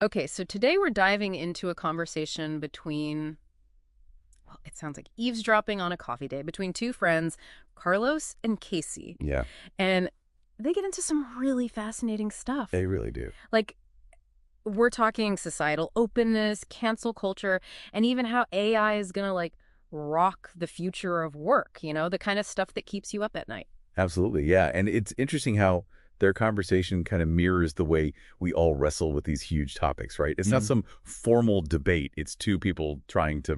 Okay, so today we're diving into a conversation between, well, it sounds like eavesdropping on a coffee date between two friends, Carlos and Casey. Yeah, And they get into some really fascinating stuff. they really do. Like, we're talking societal openness, cancel culture, and even how AI is going to, like, rock the future of work, the kind of stuff that keeps you up at night. Absolutely. Yeah. And it's interesting how their conversation kind of mirrors the way we all wrestle with these huge topics, right? It's not some formal debate. It's two people trying to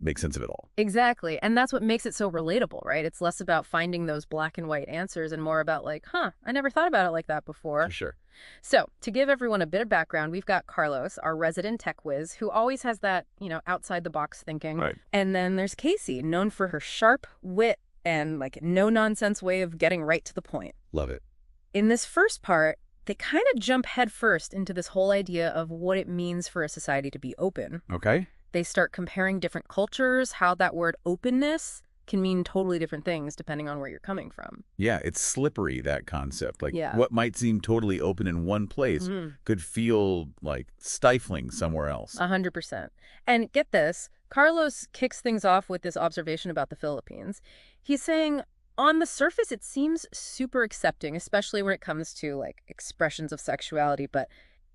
make sense of it all. Exactly. And that's what makes it so relatable, right? It's less about finding those black and white answers and more about like, I never thought about it like that For before. sure. So, to give everyone a bit of background, we've got Carlos, our resident tech whiz, who always has that, outside the box thinking. Right. And then there's Casey, known for her sharp wit and like no nonsense way of getting right to the point. Love it. In this first part, they kind of jump headfirst into this whole idea of what it means for a society to be open. Okay. They start comparing different cultures, how that word openness can mean totally different things depending on where you're coming from. Yeah, it's slippery, that concept. Like Yeah. what might seem totally open in one place could feel like stifling somewhere else. 100%. And get this, Carlos kicks things off with this observation about the Philippines. He's saying, on the surface, it seems super accepting, especially when it comes to like expressions of sexuality,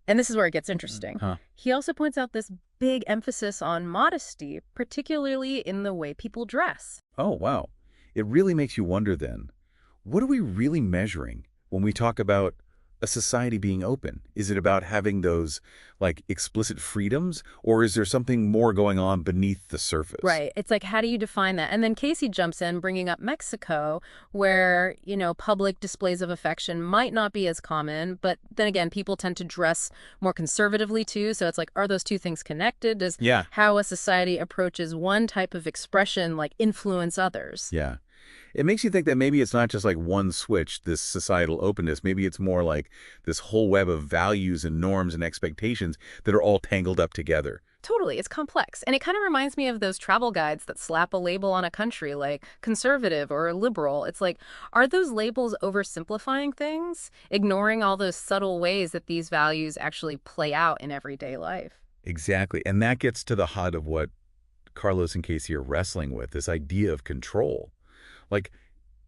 and this is where it gets interesting. Huh. He also points out this big emphasis on modesty, particularly in the way people dress. Oh, wow. It really makes you wonder then, what are we really measuring when we talk about a society being open? Is it about having those explicit freedoms, or is there something more going on beneath the surface? Right. It's like, how do you define that? And then Casey jumps in, bringing up Mexico, where, public displays of affection might not be as common. But then again, people tend to dress more conservatively, too. So it's like, are those two things connected? Does Yeah. how a society approaches one type of expression, like, influence others? Yeah. It makes you think that maybe it's not just like one switch, this societal openness. Maybe it's more like this whole web of values and norms and expectations that are all tangled up together. Totally. It's complex. And it kind of reminds me of those travel guides that slap a label on a country like conservative or liberal. It's like, are those labels oversimplifying things, ignoring all those subtle ways that these values actually play out in everyday life? Exactly. And that gets to the heart of what Carlos and Casey are wrestling with, this idea of control. Like,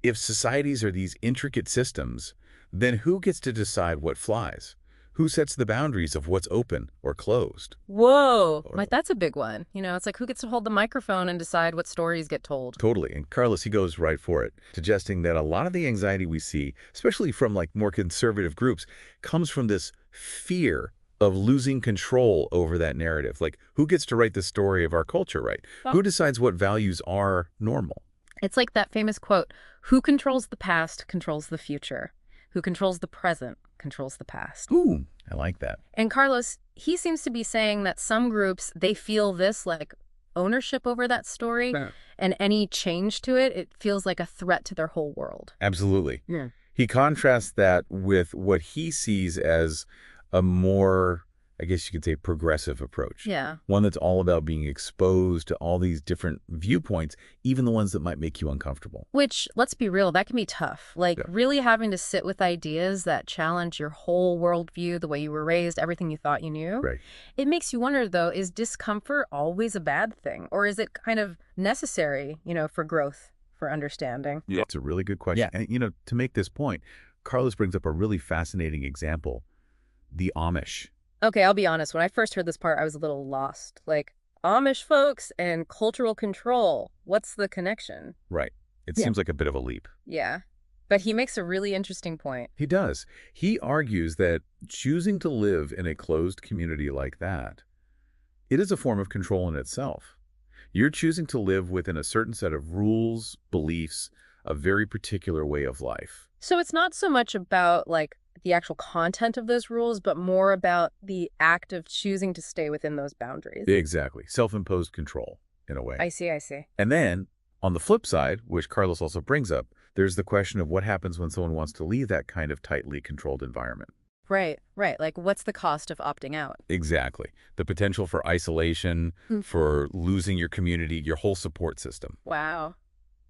if societies are these intricate systems, then who gets to decide what flies? Who sets the boundaries of what's open or closed? Whoa, Or- like that's a big one. It's like who gets to hold the microphone and decide what stories get told? Totally. And Carlos, he goes right for it, suggesting that a lot of the anxiety we see, especially from more conservative groups, comes from this fear of losing control over that narrative. Like, who gets to write the story of our culture, right? Well- Who decides what values are normal? It's like that famous quote, who controls the past controls the future. Who controls the present controls the past. Ooh, I like that. And Carlos, he seems to be saying that some groups, they feel this like ownership over that story, Yeah. and any change to it, it feels like a threat to their whole world. Absolutely. Yeah. He contrasts that with what he sees as a more, I guess you could say, progressive approach. Yeah. One that's all about being exposed to all these different viewpoints, even the ones that might make you uncomfortable. Which, let's be real, that can be tough. Like, Yeah. really having to sit with ideas that challenge your whole worldview, the way you were raised, everything you thought you knew. Right. It makes you wonder, though, is discomfort always a bad thing? Or is it kind of necessary, for growth, for understanding? Yeah. It's a really good question. Yeah. And, to make this point, Carlos brings up a really fascinating example, the Amish. Okay, I'll be honest. When I first heard this part, I was a little lost. Like, Amish folks and cultural control, what's the connection? Right. It Yeah. seems like a bit of a leap. Yeah. But he makes a really interesting point. He does. He argues that choosing to live in a closed community like that, it is a form of control in itself. You're choosing to live within a certain set of rules, beliefs, a very particular way of life. So it's not so much about, like, the actual content of those rules, but more about the act of choosing to stay within those boundaries. Exactly. Self-imposed control, in a way. I see, I see. And then, on the flip side, which Carlos also brings up, there's the question of what happens when someone wants to leave that kind of tightly controlled environment. Right, right. Like, what's the cost of opting out? Exactly. The potential for isolation, for losing your community, your whole support system. Wow.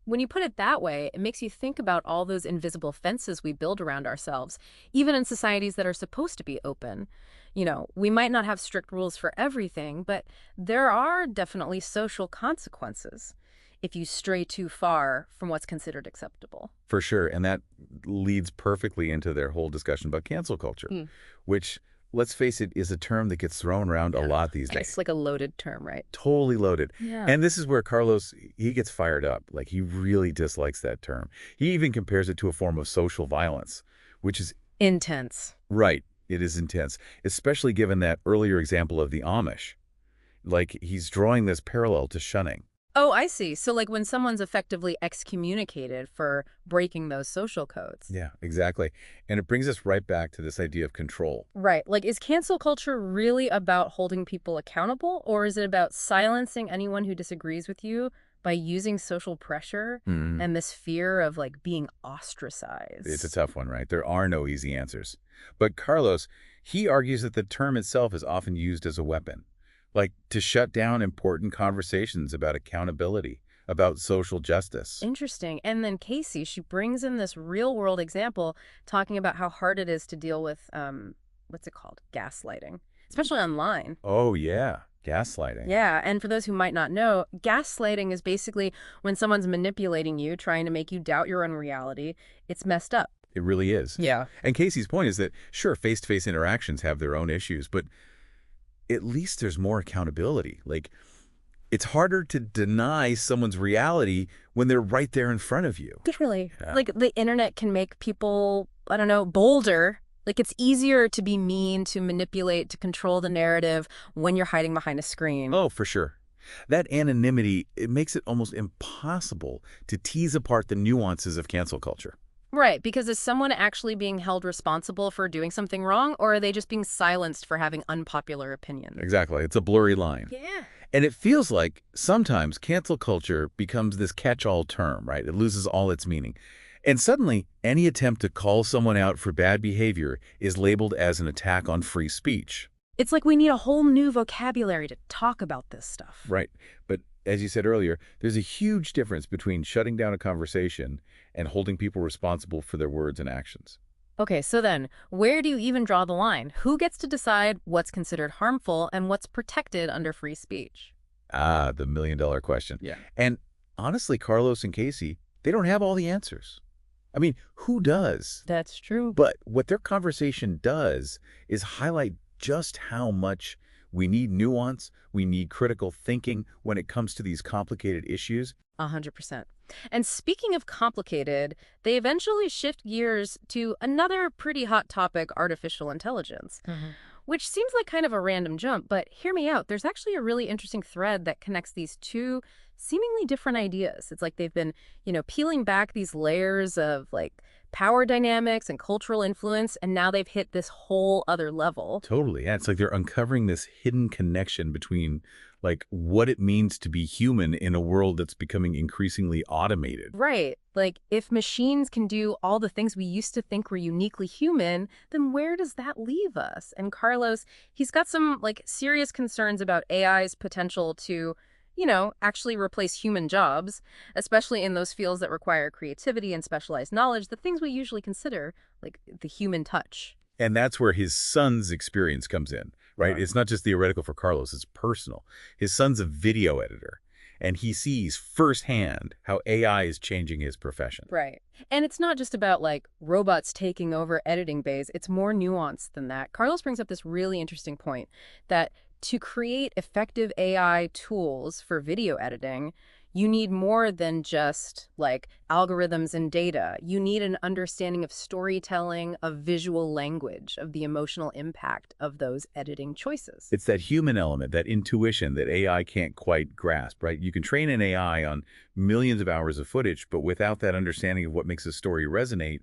When you put it that way, it makes you think about all those invisible fences we build around ourselves, even in societies that are supposed to be open. We might not have strict rules for everything, but there are definitely social consequences if you stray too far from what's considered acceptable. For sure. And that leads perfectly into their whole discussion about cancel culture, Mm. which, let's face it, is a term that gets thrown around a lot these It's days. like a loaded term, right? Totally loaded. Yeah. And this is where Carlos, he gets fired up. Like, he really dislikes that term. He even compares it to a form of social violence, which is Intense. right. It is intense, especially given that earlier example of the Amish. Like, he's drawing this parallel to shunning. Oh, I see. So like when someone's effectively excommunicated for breaking those social codes. Yeah, exactly. And it brings us right back to this idea of control. Right. Like, is cancel culture really about holding people accountable, or is it about silencing anyone who disagrees with you by using social pressure Mhm. and this fear of like being It's a ostracized? tough one, right? There are no easy answers. But Carlos, he argues that the term itself is often used as a weapon, like to shut down important conversations about accountability, about social justice. Interesting. And then Casey, she brings in this real world example talking about how hard it is to deal with, what's it called? Gaslighting, especially online. Oh, yeah. Gaslighting. Yeah, and for those who might not know, gaslighting is basically when someone's manipulating you, trying to make you doubt your own reality. It's messed up. It really is. Yeah. And Casey's point is that, sure, face-to-face interactions have their own issues, but at least there's more accountability. Like, it's harder to deny someone's reality when they're right there in front of you. Literally. Yeah. Like the internet can make people, I don't know, bolder. Like it's easier to be mean, to manipulate, to control the narrative when you're hiding behind a screen. Oh, for sure. That anonymity, it makes it almost impossible to tease apart the nuances of cancel culture. Right, because is someone actually being held responsible for doing something wrong, or are they just being silenced for having unpopular opinions? Exactly. It's a blurry line. Yeah. And it feels like sometimes cancel culture becomes this catch-all term, right? It loses all its meaning. And suddenly, any attempt to call someone out for bad behavior is labeled as an attack on free speech. It's like we need a whole new vocabulary to talk about this stuff. Right. But as you said earlier, there's a huge difference between shutting down a conversation and holding people responsible for their words and actions. Okay, so then, where do you even draw the line? Who gets to decide what's considered harmful and what's protected under free speech? Ah, the million-dollar question. Yeah. And honestly, Carlos and Casey, they don't have all the answers. I mean, who does? That's true. But what their conversation does is highlight just how much we need nuance, we need critical thinking when it comes to these complicated issues. 100%. And speaking of complicated, they eventually shift gears to another pretty hot topic, artificial intelligence, which seems like kind of a random jump, but hear me out. There's actually a really interesting thread that connects these two seemingly different ideas. It's like they've been, peeling back these layers of like power dynamics and cultural influence, and now they've hit this whole other level. Totally. Yeah, it's like they're uncovering this hidden connection between like what it means to be human in a world that's becoming increasingly automated. Right. Like, if machines can do all the things we used to think were uniquely human, then where does that leave us? And Carlos, he's got some, like, serious concerns about AI's potential to, actually replace human jobs, especially in those fields that require creativity and specialized knowledge, the things we usually consider, like, the human touch. And that's where his son's experience comes in, right? Right. It's not just theoretical for Carlos, it's personal. His son's a video editor, and he sees firsthand how AI is changing his profession. Right. And it's not just about like robots taking over editing bays. It's more nuanced than that. Carlos brings up this really interesting point that to create effective AI tools for video editing, you need more than just like algorithms and data. You need an understanding of storytelling, of visual language, of the emotional impact of those editing choices. It's that human element, that intuition that AI can't quite grasp, right? You can train an AI on millions of hours of footage, but without that understanding of what makes a story resonate,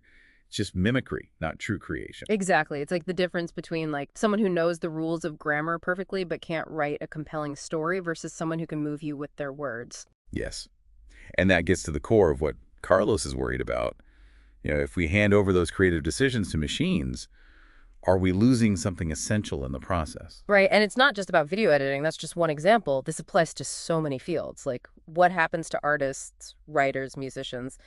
it's just mimicry, not true creation. Exactly. It's like the difference between like someone who knows the rules of grammar perfectly but can't write a compelling story versus someone who can move you with their words. Yes. And that gets to the core of what Carlos is worried about. If we hand over those creative decisions to machines, are we losing something essential in the process? Right. And it's not just about video editing. That's just one example. This applies to so many fields. Like what happens to artists, writers, musicians,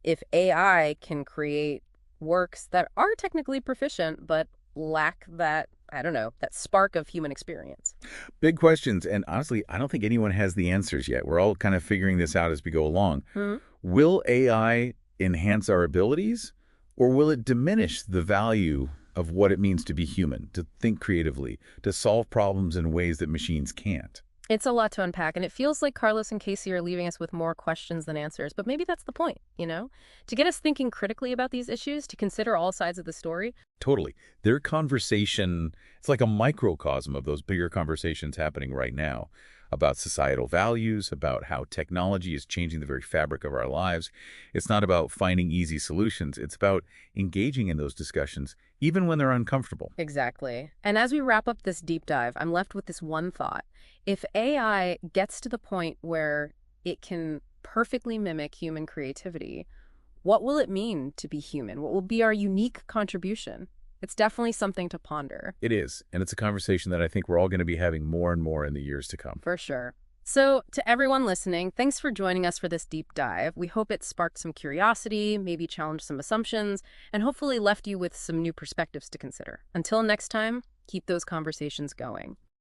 if AI can create works that are technically proficient but lack that I don't know, that spark of human experience? Big questions, and honestly, I don't think anyone has the answers yet. We're all kind of figuring this out as we go along. Hmm. Will AI enhance our abilities, or will it diminish the value of what it means to be human, to think creatively, to solve problems in ways that machines can't? It's a lot to unpack, and it feels like Carlos and Casey are leaving us with more questions than answers, but maybe that's the point, you know? To get us thinking critically about these issues, to consider all sides of the story. Totally. Their conversation, it's like a microcosm of those bigger conversations happening right now about societal values, about how technology is changing the very fabric of our lives. It's not about finding easy solutions. It's about engaging in those discussions, even when they're uncomfortable. Exactly. And as we wrap up this deep dive, I'm left with this one thought. If AI gets to the point where it can perfectly mimic human creativity, what will it mean to be human? What will be our unique contribution? It's definitely something to ponder, It is, and it's a conversation that I think we're all going to be having more and more in the years to come. for sure. So, to everyone listening, thanks for joining us for this deep dive. We hope it sparked some curiosity, maybe challenged some assumptions, and hopefully left you with some new perspectives to consider. Until next time, keep those conversations going.